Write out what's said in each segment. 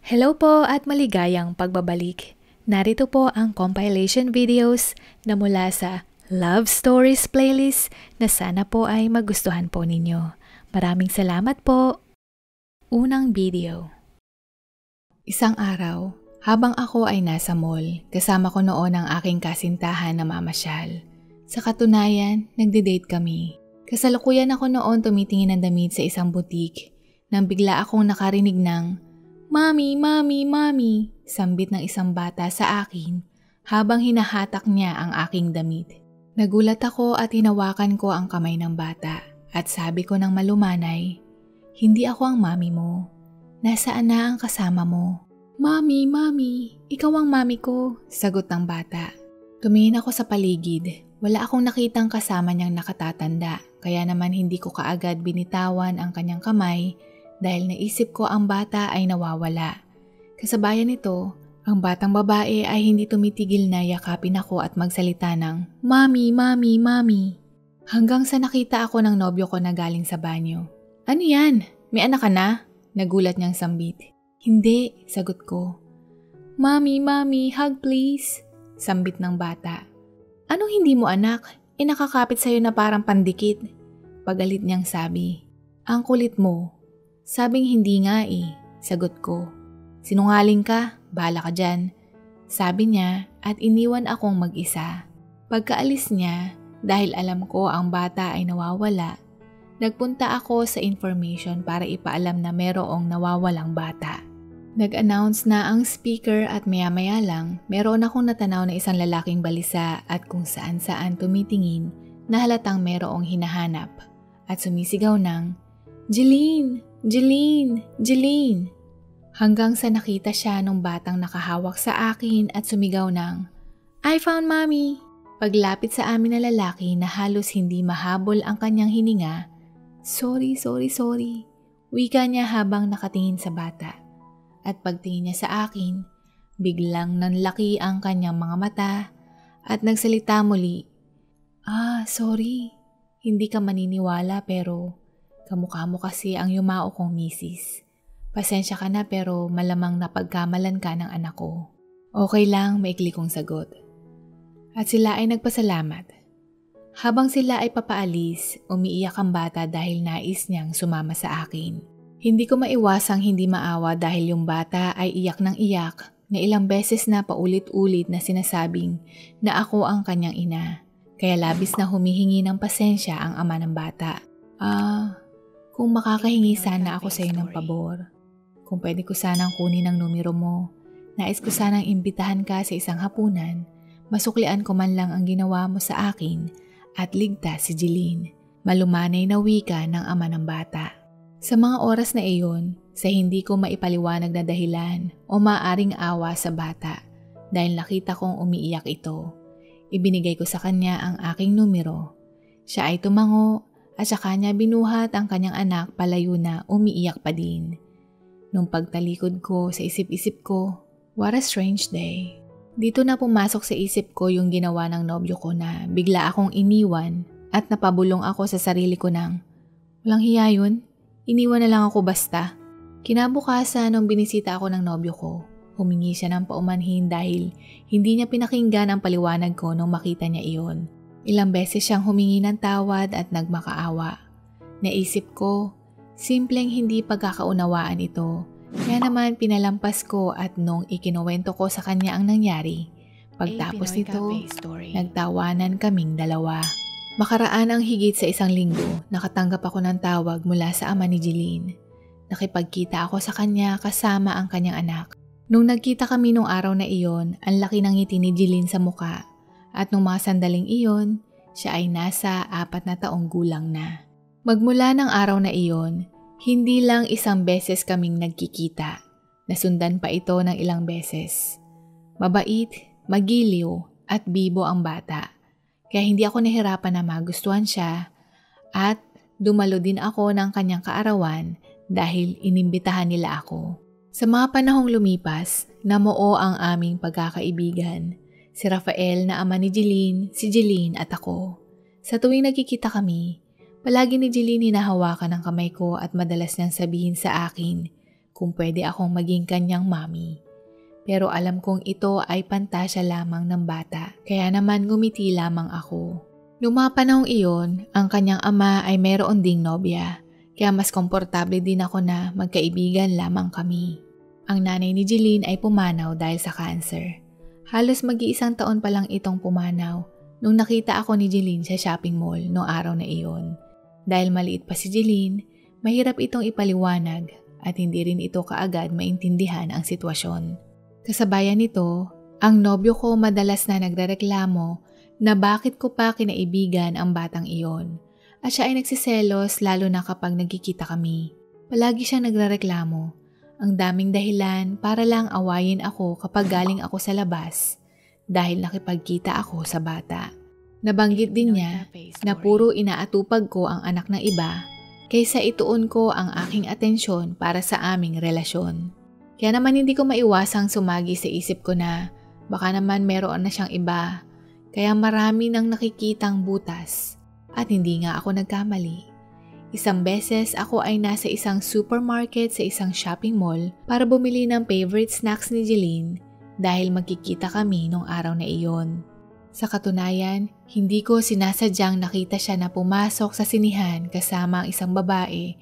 Hello po at maligayang pagbabalik. Narito po ang compilation videos na mula sa Love Stories playlist na sana po ay magustuhan po ninyo. Maraming salamat po. Unang video. Isang araw, habang ako ay nasa mall, kasama ko noon ang aking kasintahan na mamasyal. Sa katunayan, nagde-date kami. Kasalukuyan ako noon tumitingin ng damit sa isang butik nang bigla akong nakarinig ng "Mami, Mami, Mami," sambit ng isang bata sa akin habang hinahatak niya ang aking damit. Nagulat ako at hinawakan ko ang kamay ng bata at sabi ko ng malumanay, "Hindi ako ang mami mo. Nasaan na ang kasama mo?" "Mami, Mami, ikaw ang mami ko," sagot ng bata. Tumingin ako sa paligid. Wala akong nakitang kasama niyang nakatatanda, kaya naman hindi ko kaagad binitawan ang kanyang kamay dahil naisip ko ang bata ay nawawala. Kasabayan nito, ang batang babae ay hindi tumitigil na yakapin ako at magsalita ng "Mami, Mami, Mami." Hanggang sa nakita ako ng nobyo ko na galing sa banyo. "Ano yan? May anak ka na?" Nagulat niyang sambit. "Hindi," sagot ko. "Mami, Mami, hug please," sambit ng bata. "Anong hindi mo anak? Nakakapit sa'yo na parang pandikit." Pagalit niyang sabi. "Ang kulit mo." Sabing hindi nga sagot ko. "Sinungaling ka, bahala ka dyan," sabi niya at iniwan akong mag-isa. Pagkaalis niya, dahil alam ko ang bata ay nawawala, nagpunta ako sa information para ipaalam na merong nawawalang bata. Nag-announce na ang speaker at maya-maya lang, meron akong natanaw na isang lalaking balisa at kung saan-saan tumitingin na halatang merong hinahanap at sumisigaw ng "Jeline! Jeline! Jeline!" Hanggang sa nakita siya nung batang nakahawak sa akin at sumigaw ng "I found mommy!" Paglapit sa amin na lalaki na halos hindi mahabol ang kanyang hininga, "Sorry, sorry, sorry," wika niya habang nakatingin sa bata. At pagtingin niya sa akin, biglang nanlaki ang kanyang mga mata at nagsalita muli, "Sorry, hindi ka maniniwala pero kamukha mo kasi ang yumao kong misis. Pasensya ka na pero malamang napagkamalan ka ng anak ko." "Okay lang," maikli kong sagot. At sila ay nagpasalamat. Habang sila ay papaalis, umiiyak ang bata dahil nais niyang sumama sa akin. Hindi ko maiwasang hindi maawa dahil yung bata ay iyak ng iyak na ilang beses na paulit-ulit na sinasabing na ako ang kanyang ina. Kaya labis na humihingi ng pasensya ang ama ng bata. Kung makakahingi sana ako sa iyo ng pabor. Kung pwede ko sanang kunin ang numero mo. Nais ko sanang imbitahan ka sa isang hapunan. Masuklian ko man lang ang ginawa mo sa akin at ligtas si Jeline." Malumanay na wika ng ama ng bata. Sa mga oras na iyon, sa hindi ko maipaliwanag na dahilan o maaring awa sa bata dahil nakita kong umiiyak ito, ibinigay ko sa kanya ang aking numero. Siya ay tumango at sa kanya binuhat ang kanyang anak palayo na umiiyak pa din. Nung pagtalikod ko sa isip-isip ko, what a strange day. Dito na pumasok sa isip ko yung ginawa ng nobyo ko na bigla akong iniwan at napabulong ako sa sarili ko ng, walang hiya yun? Iniwan na lang ako basta. Kinabukasan nung binisita ako ng nobyo ko, humingi siya ng paumanhin dahil hindi niya pinakinggan ang paliwanag ko nung makita niya iyon. Ilang beses siyang humingi ng tawad at nagmakaawa. Naisip ko, simpleng hindi pagkakaunawaan ito. Kaya naman pinalampas ko at nung ikinuwento ko sa kanya ang nangyari, pagtapos nito, nagtawanan kaming dalawa. Makaraan ang higit sa isang linggo, nakatanggap ako ng tawag mula sa ama ni Jeline. Nakipagkita ako sa kanya kasama ang kanyang anak. Nung nagkita kami nung araw na iyon, ang laki ng ngiti ni Jeline sa muka. At nung mga sandaling iyon, siya ay nasa 4 na taong gulang na. Magmula ng araw na iyon, hindi lang isang beses kaming nagkikita. Nasundan pa ito ng ilang beses. Mabait, magiliw at bibo ang bata. Kaya hindi ako nahirapan na magustuhan siya at dumalo din ako ng kanyang kaarawan dahil inimbitahan nila ako. Sa mga panahong lumipas, namuo ang aming pagkakaibigan. Si Rafael na ama ni Jeline, si Jeline at ako. Sa tuwing nagkikita kami, Palagi ni Jeline hinahawakan ang kamay ko at madalas niyang sabihin sa akin kung pwede akong maging kanyang mommy. Pero alam kong ito ay pantasya lamang ng bata, kaya naman ngumiti lamang ako. Noong mga panahong iyon, ang kanyang ama ay mayroon ding nobya, kaya mas komportable din ako na magkaibigan lamang kami. Ang nanay ni Jeline ay pumanaw dahil sa cancer. Halos mag-iisang taon pa lang itong pumanaw nung nakita ako ni Jeline sa shopping mall noong araw na iyon. Dahil maliit pa si Jeline, mahirap itong ipaliwanag at hindi rin ito kaagad maintindihan ang sitwasyon. Kasabayan nito, ang nobyo ko madalas na nagrereklamo na bakit ko pa kinaibigan ang batang iyon. At siya ay nagsiselos lalo na kapag nagkikita kami. Palagi siyang nagrereklamo. Ang daming dahilan para lang awayin ako kapag galing ako sa labas dahil nakipagkita ako sa bata. Nabanggit din niya na puro inaatupag ko ang anak ng iba kaysa ituon ko ang aking atensyon para sa aming relasyon. Kaya naman hindi ko maiwasang sumagi sa isip ko na baka naman meron na siyang iba kaya marami nang nakikitang butas at hindi nga ako nagkamali. Isang beses ako ay nasa isang supermarket sa isang shopping mall para bumili ng favorite snacks ni Jeline dahil magkikita kami nung araw na iyon. Sa katunayan, hindi ko sinasadyang nakita siya na pumasok sa sinihan kasama ang isang babae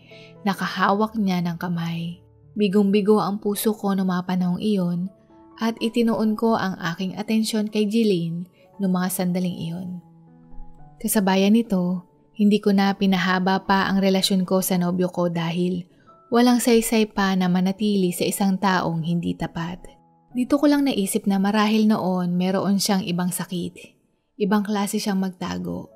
na kahawak niya ng kamay. Bigong-bigo ang puso ko noong mga panahong iyon at itinuon ko ang aking atensyon kay Jeline noong mga sandaling iyon. Kasabayan nito, hindi ko na pinahaba pa ang relasyon ko sa nobyo ko dahil walang saysay pa na manatili sa isang taong hindi tapat. Dito ko lang naisip na marahil noon meron siyang ibang sakit. Ibang klase siyang magtago.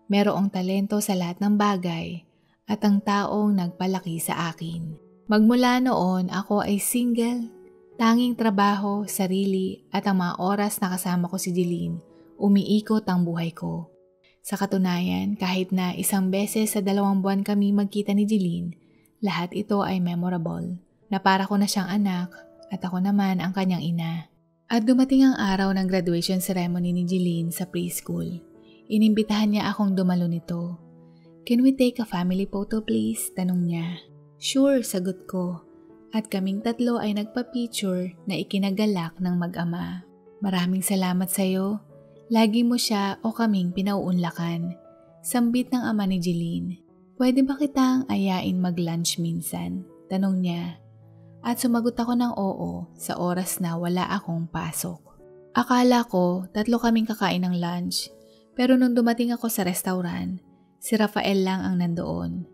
Merong talento sa lahat ng bagay at ang taong nagpalaki sa akin. Magmula noon ako ay single, tanging trabaho, sarili at ang mga oras na kasama ko si Jeline, umiikot ang buhay ko. Sa katunayan, kahit na isang beses sa 2 buwan kami magkita ni Jeline, lahat ito ay memorable na para ko na siyang anak at ako naman ang kanyang ina. At dumating ang araw ng graduation ceremony ni Jeline sa preschool. Inimbitahan niya akong dumalo nito. "Can we take a family photo please?" tanong niya. "Sure," sagot ko. At kaming 3 ay nagpa-picture na ikinagalak ng mag-ama. "Maraming salamat sa iyo. Lagi mo siya o kaming pinauunlakan." Sambit ng ama ni Jeline. "Pwede ba kitang ayain mag-lunch minsan?" tanong niya. At sumagot ako ng oo sa oras na wala akong pasok. Akala ko 3 kaming kakain ng lunch, pero nung dumating ako sa restaurant, si Rafael lang ang nandoon.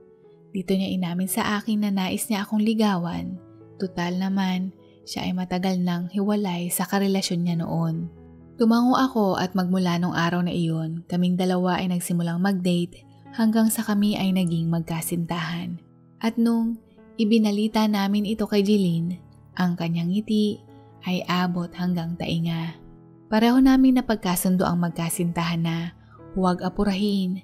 Dito niya inamin sa akin na nais niya akong ligawan. Tutal naman, siya ay matagal nang hiwalay sa karelasyon niya noon. Tumango ako at magmula nung araw na iyon, kaming 2 ay nagsimulang mag-date hanggang sa kami ay naging magkasintahan. At nung ibinalita namin ito kay Jeline, ang kanyang ngiti ay abot hanggang tainga. Pareho namin napagkasundo ang magkasintahan na huwag apurahin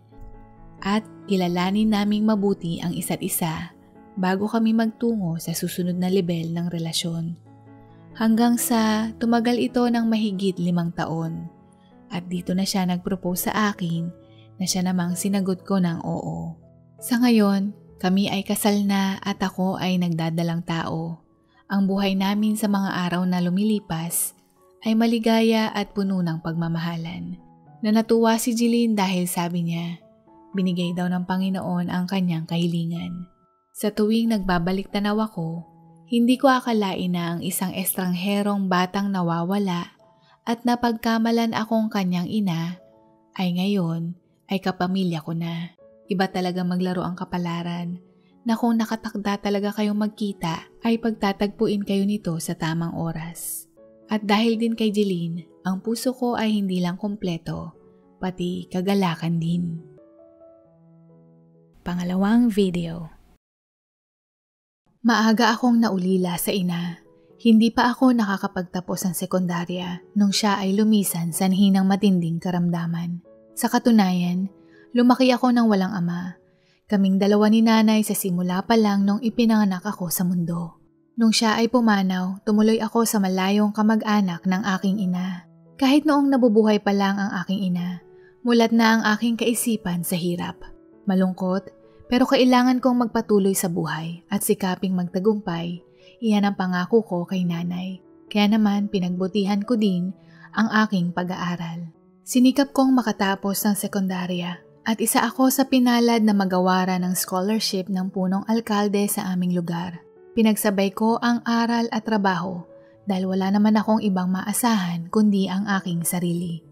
at kilalanin naming mabuti ang isa't isa bago kami magtungo sa susunod na level ng relasyon. Hanggang sa tumagal ito ng mahigit 5 taon at dito na siya nag-propose sa akin na siya namang sinagot ko ng oo. Sa ngayon, kami ay kasal na at ako ay nagdadalang tao. Ang buhay namin sa mga araw na lumilipas ay maligaya at puno ng pagmamahalan. Natuwa si Jeline dahil sabi niya, binigay daw ng Panginoon ang kanyang kahilingan. Sa tuwing nagbabalik tanaw ako, hindi ko akalain na ang isang estrangherong batang nawawala at napagkamalan akong kanyang ina ay ngayon ay kapamilya ko na. Iba talaga maglaro ang kapalaran na kung nakatakda talaga kayong magkita ay pagtatagpuin kayo nito sa tamang oras. At dahil din kay Jeline, ang puso ko ay hindi lang kompleto, pati kagalakan din. Pangalawang video. Maaga akong naulila sa ina. Hindi pa ako nakakapagtapos ng sekundarya nung siya ay lumisan sa hinang matinding karamdaman. Sa katunayan, lumaki ako ng walang ama. Kaming 2 ni nanay sa simula pa lang nung ipinanganak ako sa mundo. Nung siya ay pumanaw, tumuloy ako sa malayong kamag-anak ng aking ina. Kahit noong nabubuhay pa lang ang aking ina, mulat na ang aking kaisipan sa hirap. Malungkot, Pero kailangan kong magpatuloy sa buhay at sikaping magtagumpay. Iyan ang pangako ko kay nanay. Kaya naman pinagbutihan ko din ang aking pag-aaral. Sinikap kong makatapos ng sekundarya at isa ako sa pinalad na magawaran ng scholarship ng punong alkalde sa aming lugar. Pinagsabay ko ang aral at trabaho dahil wala naman akong ibang maasahan kundi ang aking sarili.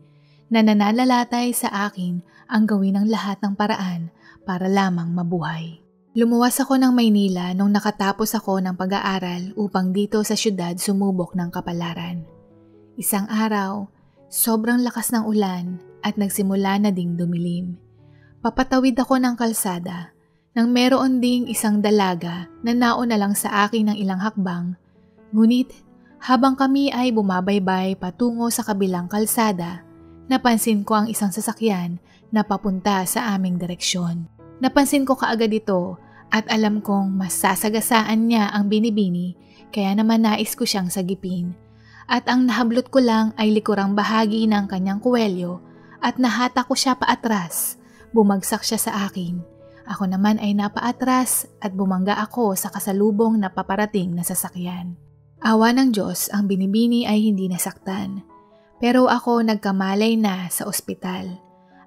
Nananalatay sa akin ang gawin ng lahat ng paraan para lamang mabuhay. Lumuwas ako ng Maynila nung nakatapos ako ng pag-aaral upang dito sa syudad sumubok ng kapalaran. Isang araw, sobrang lakas ng ulan at nagsimula na ding dumilim. Papatawid ako ng kalsada nang meron ding isang dalaga na nauna lang sa akin ng ilang hakbang. Ngunit habang kami ay bumabaybay patungo sa kabilang kalsada, napansin ko ang isang sasakyan na papunta sa aming direksyon. Napansin ko kaagad ito at alam kong mas sasagasaan niya ang binibini kaya naman nais ko siyang sagipin. At ang nahablot ko lang ay likurang bahagi ng kanyang kuwelyo at nahata ko siya paatras. Bumagsak siya sa akin. Ako naman ay napaatras at bumangga ako sa kasalubong na paparating na sasakyan. Awa ng Diyos, ang binibini ay hindi nasaktan. Pero ako nagkamalay na sa ospital.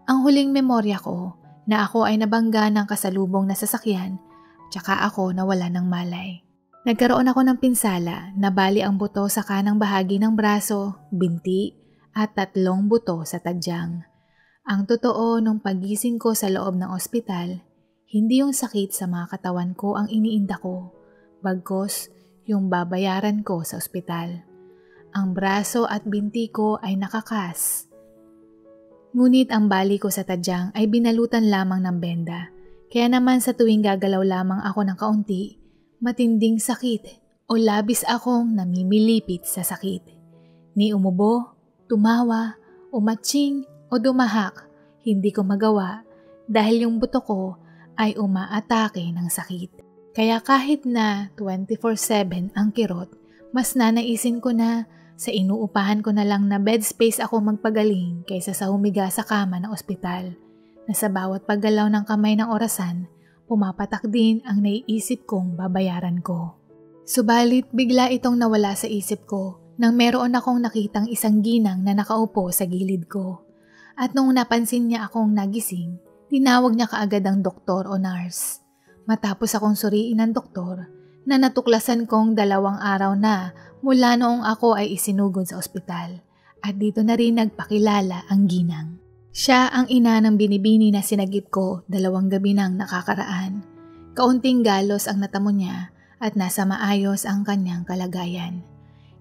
Ang huling memorya ko na ako ay nabangga ng kasalubong na sasakyan tsaka ako nawala ng malay. Nagkaroon ako ng pinsala na bali ang buto sa kanang bahagi ng braso, binti at 3 buto sa tadyang. Ang totoo nung pagising ko sa loob ng ospital, hindi yung sakit sa mga katawan ko ang iniinda ko, bagkos yung babayaran ko sa ospital. Ang braso at binti ko ay nakakas. Ngunit ang bali ko sa tadyang ay binalutan lamang ng benda. Kaya naman sa tuwing gagalaw lamang ako ng kaunti, matinding sakit o labis akong namimilipit sa sakit. Ni umubo, tumawa, umatsing o dumahak, hindi ko magawa dahil yung buto ko ay umaatake ng sakit. Kaya kahit na 24/7 ang kirot, mas nanaisin ko na sa inuupahan ko na lang na bed space ako magpagaling kaysa sa humiga sa kama ng ospital, na sa bawat paggalaw ng kamay ng orasan, pumapatak din ang naiisip kong babayaran ko. Subalit bigla itong nawala sa isip ko nang meron akong nakitang isang ginang na nakaupo sa gilid ko. At nung napansin niya akong nagising, tinawag niya kaagad ang doktor o nurse. Matapos akong suriin ng doktor, na natuklasan kong 2 araw na mula noong ako ay isinugod sa ospital at dito na rin nagpakilala ang ginang. Siya ang ina ng binibini na sinagip ko 2 gabi nang nakakaraan. Kaunting galos ang natamo niya at nasa maayos ang kanyang kalagayan.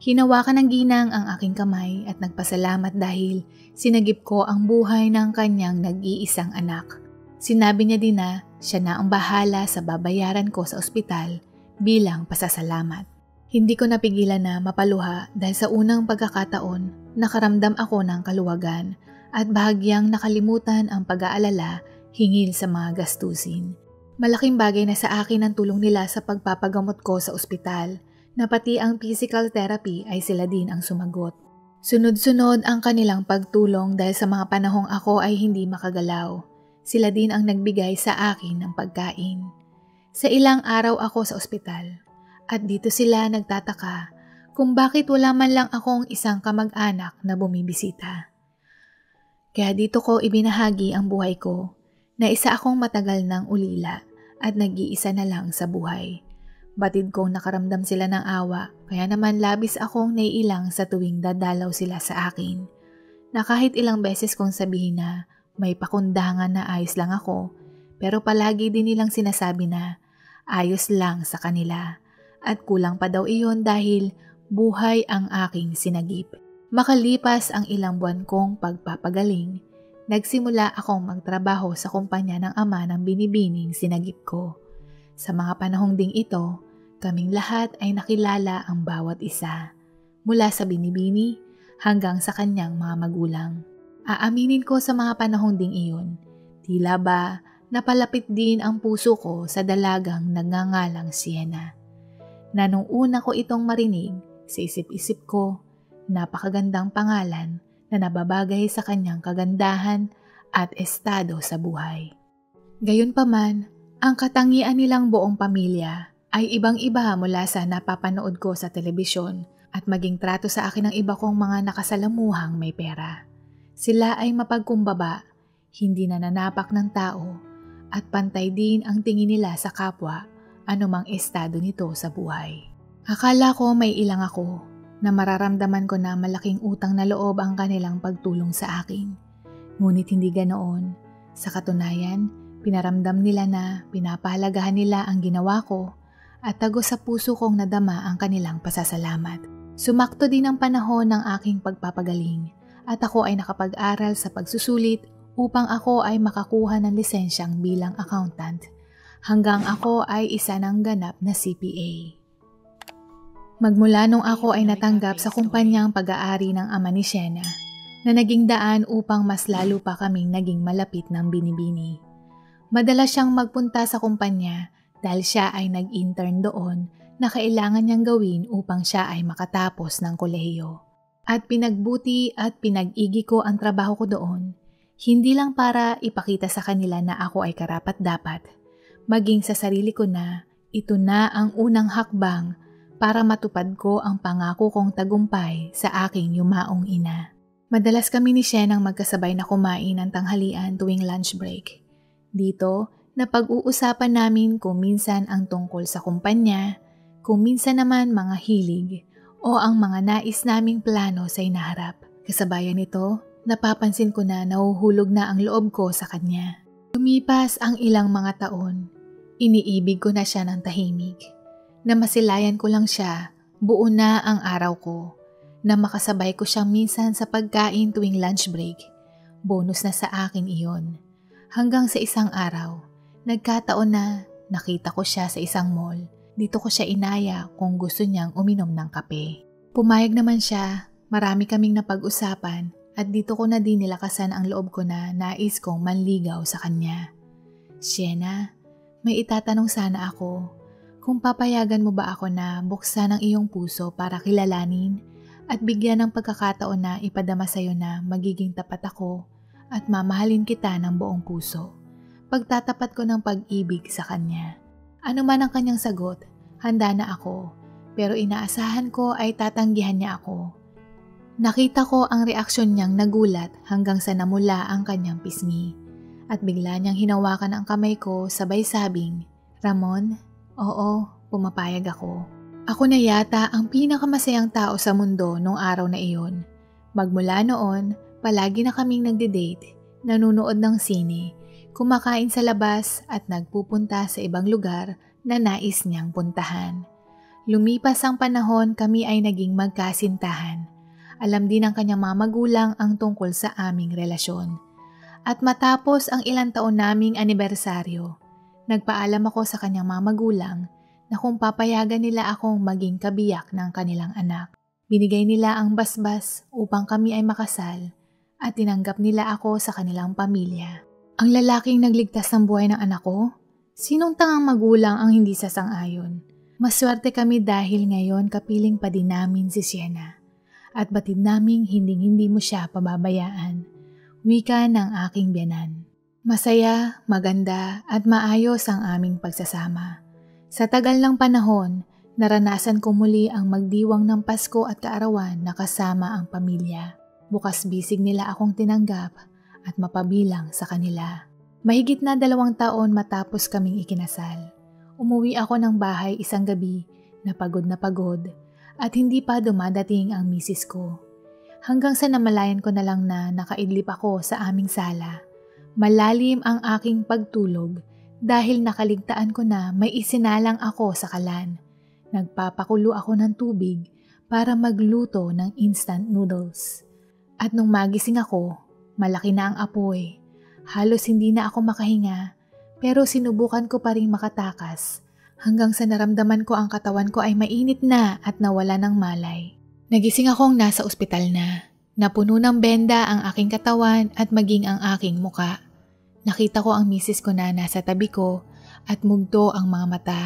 Hinawakan ng ginang ang aking kamay at nagpasalamat dahil sinagip ko ang buhay ng kanyang nag-iisang anak. Sinabi niya din na siya na ang bahala sa babayaran ko sa ospital bilang pasasalamat. Hindi ko napigilan na mapaluha dahil sa unang pagkakataon nakaramdam ako ng kaluwagan at bahagyang nakalimutan ang pag-aalala hingil sa mga gastusin. Malaking bagay na sa akin ang tulong nila sa pagpapagamot ko sa ospital, na pati ang physical therapy ay sila din ang sumagot. Sunod-sunod ang kanilang pagtulong dahil sa mga panahong ako ay hindi makagalaw. Sila din ang nagbigay sa akin ng pagkain. Sa ilang araw ako sa ospital at dito sila nagtataka kung bakit wala man lang akong isang kamag-anak na bumibisita. Kaya dito ko ibinahagi ang buhay ko na isa akong matagal ng ulila at nag-iisa na lang sa buhay. Batid kong nakaramdam sila ng awa kaya naman labis akong naiilang sa tuwing dadalaw sila sa akin. Na kahit ilang beses kong sabihin na may pakundangan na ayos lang ako, pero palagi din nilang sinasabi na ayos lang sa kanila at kulang pa daw iyon dahil buhay ang aking sinagip. Makalipas ang ilang buwan kong pagpapagaling, nagsimula akong magtrabaho sa kumpanya ng ama ng binibining sinagip ko. Sa mga panahong ding ito, kaming lahat ay nakilala ang bawat isa, mula sa binibini hanggang sa kanyang mga magulang. Aaminin ko sa mga panahong ding iyon, tila ba napalapit din ang puso ko sa dalagang nagngangalang Sienna. Na nung una ko itong marinig, sa isip-isip ko, napakagandang pangalan na nababagay sa kanyang kagandahan at estado sa buhay. Gayunpaman, Ang katangian nilang buong pamilya ay ibang-iba mula sa napapanood ko sa telebisyon at maging trato sa akin ng iba kong mga nakasalamuhang may pera. Sila ay mapagkumbaba, hindi nananapak ng tao, at pantay din ang tingin nila sa kapwa, anumang estado nito sa buhay. Akala ko may ilang ako na mararamdaman ko na malaking utang na loob ang kanilang pagtulong sa akin. Ngunit hindi ganoon. Sa katunayan, pinaramdam nila na pinapahalagahan nila ang ginawa ko at tagos sa puso kong nadama ang kanilang pasasalamat. Sumakto din ang panahon ng aking pagpapagaling at ako ay nakapag-aral sa pagsusulit upang ako ay makakuha ng lisensyang bilang accountant hanggang ako ay isa ng ganap na CPA. Magmula nung ako ay natanggap sa kumpanyang pag-aari ng ama ni Shena na naging daan upang mas lalo pa kaming naging malapit ng binibini. Madalas siyang magpunta sa kumpanya dahil siya ay nag-intern doon na kailangan niyang gawin upang siya ay makatapos ng kolehiyo. At pinagbuti at pinag-igi ko ang trabaho ko doon, hindi lang para ipakita sa kanila na ako ay karapat-dapat, maging sa sarili ko na ito na ang unang hakbang para matupad ko ang pangako kong tagumpay sa aking yumaong ina. Madalas kami ni Shen ang magkasabay na kumain ng tanghalian tuwing lunch break. Dito, napag-uusapan namin kung minsan ang tungkol sa kumpanya, kung minsan naman mga hilig o ang mga nais naming plano sa inaharap. Kasabayan nito, napapansin ko na nahuhulog na ang loob ko sa kanya. Lumipas ang ilang mga taon, iniibig ko na siya ng tahimik. Na masilayan ko lang siya, buo na ang araw ko. Na makasabay ko siyang minsan sa pagkain tuwing lunch break. Bonus na sa akin iyon. Hanggang sa isang araw, nagkataon na nakita ko siya sa isang mall. Dito ko siya inaya kung gusto niyang uminom ng kape. Pumayag naman siya, marami kaming napag-usapan at dito ko na din nilakasan ang loob ko na nais kong manligaw sa kanya. Shena, may itatanong sana ako. Kung papayagan mo ba ako na buksan ang iyong puso para kilalanin at bigyan ng pagkakataon na ipadama sa'yo na magiging tapat ako at mamahalin kita ng buong puso. Pagtatapat ko ng pag-ibig sa kanya. Ano man ang kanyang sagot, handa na ako, pero inaasahan ko ay tatanggihan niya ako. Nakita ko ang reaksyon niyang nagulat hanggang sa namula ang kanyang pisngi. At bigla niyang hinawakan ang kamay ko sabay sabing, Ramon, oo, pumapayag ako. Ako na yata ang pinakamasayang tao sa mundo nung araw na iyon. Magmula noon, palagi na kaming nagde-date, nanunood ng sine, kumakain sa labas at nagpupunta sa ibang lugar na nais niyang puntahan. Lumipas ang panahon, kami ay naging magkasintahan. Alam din ng kanyang mga magulang ang tungkol sa aming relasyon. At matapos ang ilang taon naming anibersaryo, nagpaalam ako sa kanyang mga magulang na kung papayagan nila akong maging kabiyak ng kanilang anak. Binigay nila ang basbas upang kami ay makasal at tinanggap nila ako sa kanilang pamilya. Ang lalaking nagligtas ng buhay ng anak ko? Sinong tangang magulang ang hindi sasang-ayon? Maswerte kami dahil ngayon kapiling pa din namin si Sienna. At batid naming hindi mo siya pababayaan. Wika ng aking biyanan. Masaya, maganda at maayos ang aming pagsasama. Sa tagal ng panahon, naranasan ko muli ang magdiwang ng Pasko at kaarawan na kasama ang pamilya. Bukas bisig nila akong tinanggap at mapabilang sa kanila. Mahigit na 2 taon matapos kaming ikinasal. Umuwi ako ng bahay isang gabi na pagod at hindi pa dumadating ang misis ko. Hanggang sa namalayan ko na lang na nakaidlip ako sa aming sala. Malalim ang aking pagtulog dahil nakaligtaan ko na may isinalang ako sa kalan. Nagpapakulo ako ng tubig para magluto ng instant noodles. At nung magising ako, malaki na ang apoy. Halos hindi na ako makahinga, pero sinubukan ko pa rin makatakas hanggang sa naramdaman ko ang katawan ko ay mainit na at nawala ng malay. Nagising akong nasa ospital na. Napuno ng benda ang aking katawan at maging ang aking muka. Nakita ko ang misis ko na nasa tabi ko at mugto ang mga mata.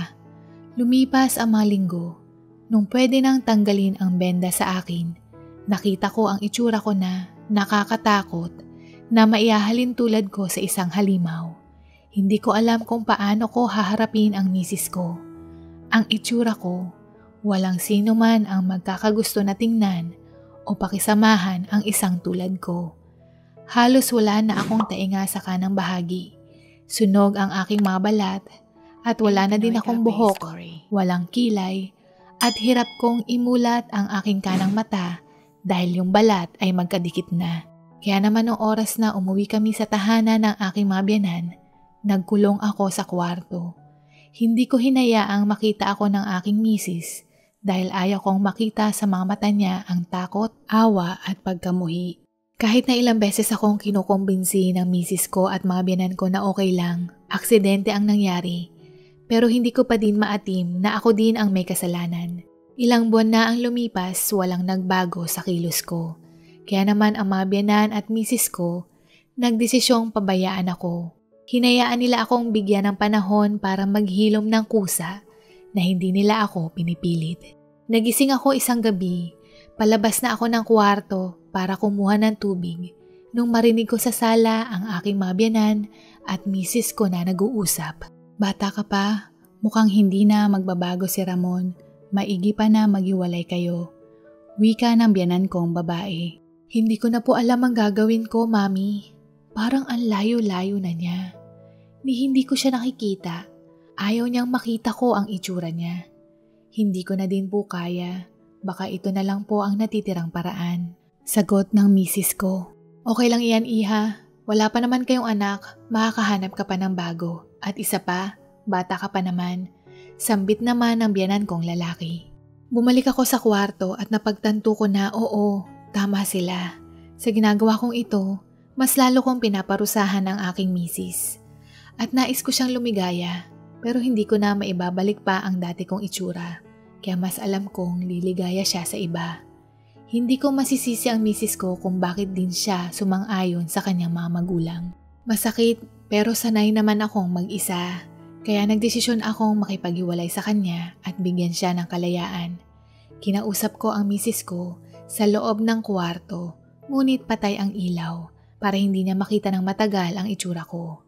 Lumipas ang mga linggo. Nung pwede nang tanggalin ang benda sa akin, nakita ko ang itsura ko na nakakatakot na maihahalin tulad ko sa isang halimaw. Hindi ko alam kung paano ko haharapin ang misis ko. Ang itsura ko, walang sino man ang magkakagusto na tingnan o pakisamahan ang isang tulad ko. Halos wala na akong tainga sa kanang bahagi. Sunog ang aking mga balat at wala na din akong buhok, walang kilay at hirap kong imulat ang aking kanang mata dahil yung balat ay magkadikit na. Kaya naman noong oras na umuwi kami sa tahanan ng aking mga biyenan, nagkulong ako sa kwarto. Hindi ko hinayaang makita ako ng aking misis dahil ayaw kong makita sa mga mata niya ang takot, awa at pagkamuhi. Kahit na ilang beses akong kinukumbinsi ng misis ko at mga biyenan ko na okay lang, aksidente ang nangyari. Pero hindi ko pa din maatim na ako din ang may kasalanan. Ilang buwan na ang lumipas, walang nagbago sa kilos ko. Kaya naman ang mga biyenan at misis ko, nagdesisyong pabayaan ako. Hinayaan nila akong bigyan ng panahon para maghilom ng kusa na hindi nila ako pinipilit. Nagising ako isang gabi, palabas na ako ng kwarto para kumuha ng tubig nung marinig ko sa sala ang aking mga biyenan at misis ko na nag-uusap. Bata ka pa, mukhang hindi na magbabago si Ramon, maigi pa na maghiwalay kayo. Wika ng biyenan kong babae. Hindi ko na po alam ang gagawin ko, Mami. Parang ang layo-layo na niya. Hindi ko siya nakikita. Ayaw niyang makita ko ang itsura niya. Hindi ko na din po kaya. Baka ito na lang po ang natitirang paraan. Sagot ng misis ko. Okay lang iyan, Iha. Wala pa naman kayong anak, makakahanap ka pa ng bago. At isa pa, bata ka pa naman. Sambit naman ang biyenan kong lalaki. Bumalik ako sa kwarto at napagtanto ko na oo, tama sila. Sa ginagawa kong ito, mas lalo kong pinaparusahan ang aking misis. At nais ko siyang lumigaya, pero hindi ko na maibabalik pa ang dati kong itsura. Kaya mas alam kong liligaya siya sa iba. Hindi ko masisisi ang misis ko kung bakit din siya sumang-ayon sa kanyang mga magulang. Masakit pero sanay naman akong mag-isa. Kaya nagdesisyon akong makipaghiwalay sa kanya at bigyan siya ng kalayaan. Kinausap ko ang misis ko sa loob ng kwarto, ngunit patay ang ilaw para hindi niya makita ng matagal ang itsura ko.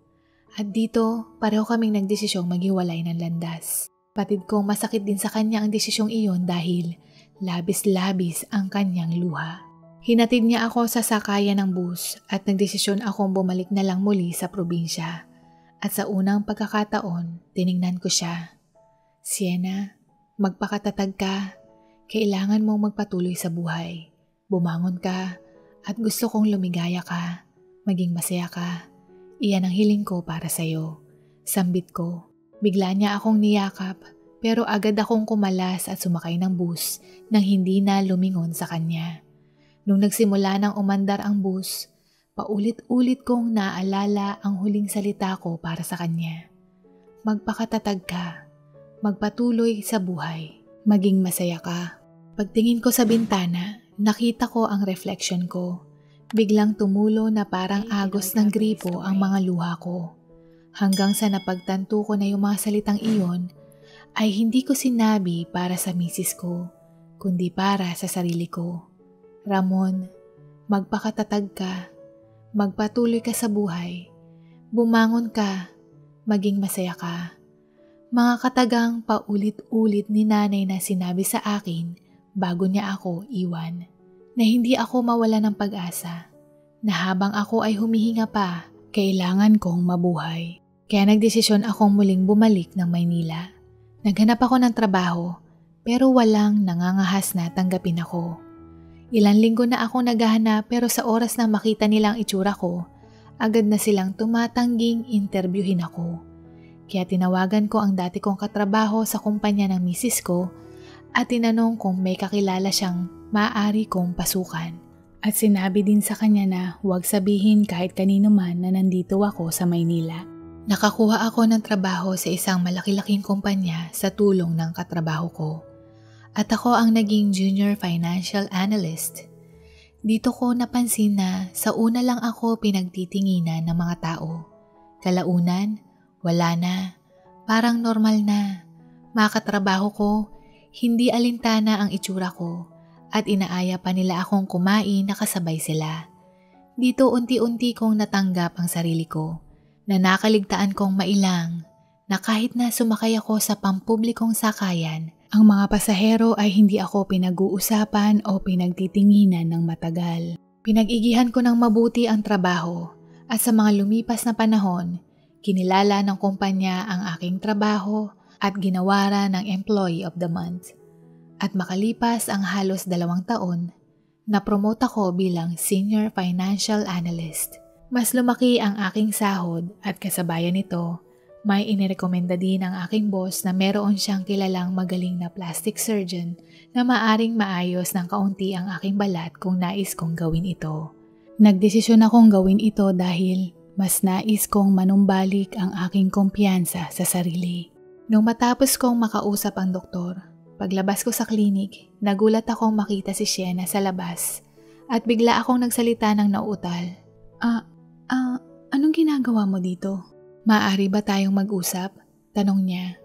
At dito, pareho kaming nagdesisyong maghiwalay ng landas. Patid kong masakit din sa kanya ang desisyong iyon dahil labis-labis ang kanyang luha. Hinatid niya ako sa sakayan ng bus at nagdesisyon akong bumalik na lang muli sa probinsya. At sa unang pagkakataon, tiningnan ko siya. Sienna, magpakatatag ka. Kailangan mong magpatuloy sa buhay. Bumangon ka at gusto kong lumigaya ka. Maging masaya ka. Iyan ang hiling ko para sa'yo. Sambit ko. Bigla niya akong niyakap pero agad akong kumalas at sumakay ng bus nang hindi na lumingon sa kanya. Nung nagsimula ng umandar ang bus, paulit-ulit kong naalala ang huling salita ko para sa kanya. Magpakatatag ka. Magpatuloy sa buhay. Maging masaya ka. Pagtingin ko sa bintana, nakita ko ang reflection ko. Biglang tumulo na parang agos ng gripo ang mga luha ko. Hanggang sa napagtanto ko na yung mga salitang iyon ay hindi ko sinabi para sa misis ko, kundi para sa sarili ko. Ramon, magpakatatag ka. Magpatuloy ka sa buhay. Bumangon ka. Maging masaya ka. Mga katagang paulit-ulit ni nanay na sinabi sa akin bago niya ako iwan. Na hindi ako mawala ng pag-asa. Na habang ako ay humihinga pa, kailangan kong mabuhay. Kaya nagdesisyon akong muling bumalik ng Maynila. Naghanap ako ng trabaho pero walang nangangahas na tanggapin ako. Ilang linggo na akong naghahanap pero sa oras na makita nilang itsura ko, agad na silang tumatangging interviewin ako. Kaya tinawagan ko ang dati kong katrabaho sa kumpanya ng misis ko at tinanong kung may kakilala siyang maaari kong pasukan. At sinabi din sa kanya na huwag sabihin kahit kanino man na nandito ako sa Maynila. Nakakuha ako ng trabaho sa isang malaki-laking kumpanya sa tulong ng katrabaho ko. At ako ang naging junior financial analyst. Dito ko napansin na sa una lang ako pinagtitinginan ng mga tao. Kalaunan, wala na. Parang normal na. Mga katrabaho ko, hindi alintana ang itsura ko at inaaya pa nila akong kumain na kasabay sila. Dito unti-unti kong natanggap ang sarili ko. na nakaligtaan kong mailang na kahit na sumakay ako sa pampublikong sakayan, ang mga pasahero ay hindi ako pinag-uusapan o pinagtitinginan ng matagal. Pinag-igihan ko ng mabuti ang trabaho at sa mga lumipas na panahon, kinilala ng kumpanya ang aking trabaho at ginawara ng Employee of the Month. At makalipas ang halos 2 taon, na-promote ako bilang Senior Financial Analyst. Mas lumaki ang aking sahod at kasabayan nito, may inirekomenda din ang aking boss na meron siyang kilalang magaling na plastic surgeon na maaring maayos ng kaunti ang aking balat kung nais kong gawin ito. Nagdesisyon akong gawin ito dahil mas nais kong manumbalik ang aking kumpiyansa sa sarili. Nung matapos kong makausap ang doktor, paglabas ko sa klinik, nagulat akong makita si Sienna sa labas at bigla akong nagsalita ng nauutal. Anong ginagawa mo dito? Maaari ba tayong mag-usap? Tanong niya.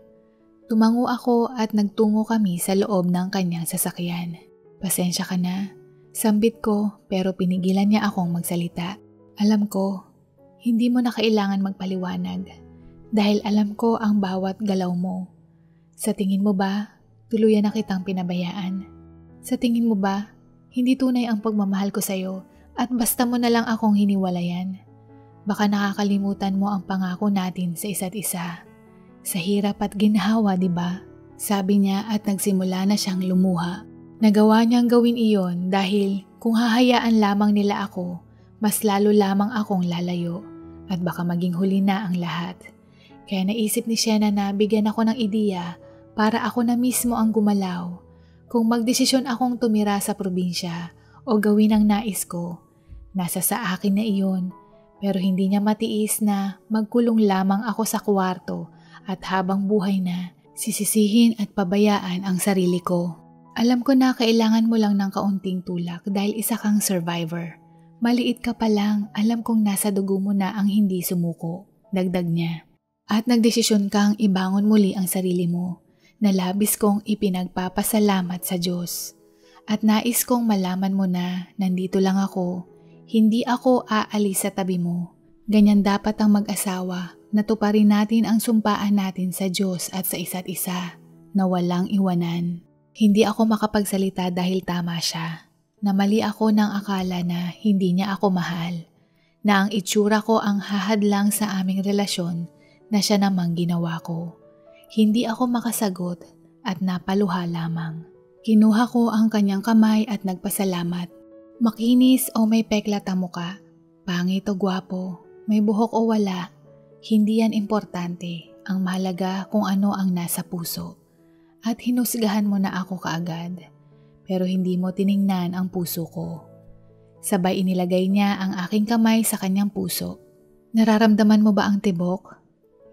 Tumango ako at nagtungo kami sa loob ng kanyang sasakyan. Pasensya ka na. Sambit ko pero pinigilan niya akong magsalita. Alam ko, hindi mo na kailangan magpaliwanag dahil alam ko ang bawat galaw mo. Sa tingin mo ba, tuluyan na kitang pinabayaan? Sa tingin mo ba, hindi tunay ang pagmamahal ko sa'yo at basta mo na lang akong hiniwalayan? Baka nakakalimutan mo ang pangako natin sa isa't isa. Sa hirap at ginhawa, di ba? Sabi niya at nagsimula na siyang lumuha. Nagawa niyang gawin iyon dahil kung hahayaan lamang nila ako, mas lalo lamang akong lalayo at baka maging huli na ang lahat. Kaya naisip ni Sienna na bigyan ako ng ideya para ako na mismo ang gumalaw. Kung magdesisyon akong tumira sa probinsya o gawin ang nais ko, nasa sa akin na iyon. Pero hindi niya matiis na magkulong lamang ako sa kwarto at habang buhay na sisisihin at pabayaan ang sarili ko. Alam ko na kailangan mo lang ng kaunting tulak dahil isa kang survivor. Maliit ka pa lang, alam kong nasa dugo mo na ang hindi sumuko, dagdag niya. At nagdesisyon kang ibangon muli ang sarili mo na labis kong ipinagpapasalamat sa Diyos. At nais kong malaman mo na nandito lang ako. Hindi ako aalis sa tabi mo. Ganyan dapat ang mag-asawa na tuparin natin ang sumpaan natin sa Diyos at sa isa't isa na walang iwanan. Hindi ako makapagsalita dahil tama siya. Na mali ako ng akala na hindi niya ako mahal. Na ang itsura ko ang hahadlang sa aming relasyon na siya namang ginawa ko. Hindi ako makasagot at napaluha lamang. Kinuha ko ang kanyang kamay at nagpasalamat. Makinis o may peklat ang muka, pangit o gwapo, may buhok o wala, hindi yan importante. Ang mahalaga kung ano ang nasa puso. At hinusgahan mo na ako kaagad, pero hindi mo tiningnan ang puso ko. Sabay inilagay niya ang aking kamay sa kanyang puso. Nararamdaman mo ba ang tibok?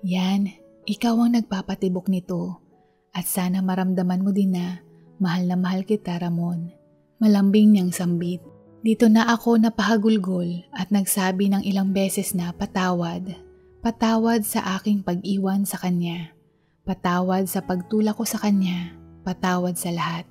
Yan, ikaw ang nagpapatibok nito. At sana maramdaman mo din na mahal kita, Ramon. Malambing niyang sambit. Dito na ako napahagulgol at nagsabi ng ilang beses na patawad. Patawad sa aking pag-iwan sa kanya. Patawad sa pagtulak ko sa kanya. Patawad sa lahat.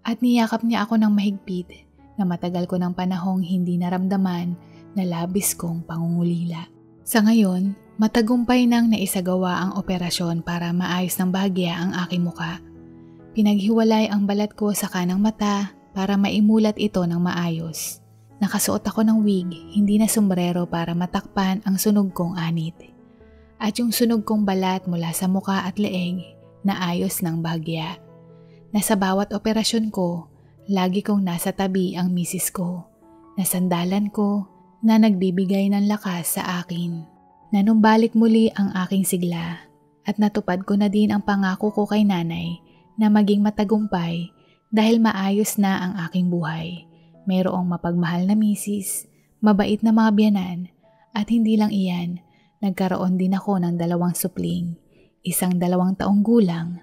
At niyakap niya ako ng mahigpit na matagal ko ng panahong hindi naramdaman na labis kong pangungulila. Sa ngayon, matagumpay nang naisagawa ang operasyon para maayos ng bahagya ang aking muka. Pinaghiwalay ang balat ko sa kanang mata para maimulat ito ng maayos. Nakasuot ako ng wig, hindi na sombrero para matakpan ang sunog kong anit. At yung sunog kong balat mula sa muka at leeg na ayos ng bahagya. Na sa bawat operasyon ko, lagi kong nasa tabi ang misis ko. Nasandalan ko na nagbibigay ng lakas sa akin. Nanumbalik muli ang aking sigla at natupad ko na din ang pangako ko kay nanay na maging matagumpay dahil maayos na ang aking buhay. Mayroong mapagmahal na misis, mabait na mga biyanan, at hindi lang iyan, nagkaroon din ako ng 2 supling, isang 2 taong gulang,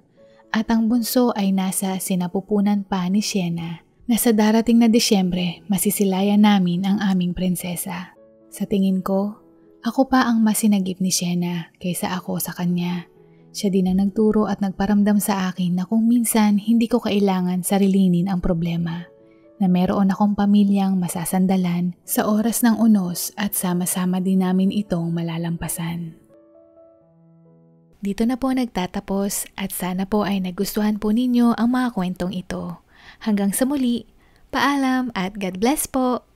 at ang bunso ay nasa sinapupunan pa ni Sienna na sa darating na Disyembre masisilayan namin ang aming prinsesa. Sa tingin ko, ako pa ang mas sinagip ni Sienna kaysa ako sa kanya. Siya din ang nagturo at nagparamdam sa akin na kung minsan hindi ko kailangan sarilinin ang problema. na meron akong pamilyang masasandalan sa oras ng unos at sama-sama din namin itong malalampasan. Dito na po nagtatapos at sana po ay nagustuhan po ninyo ang mga kwentong ito. Hanggang sa muli, paalam at God bless po!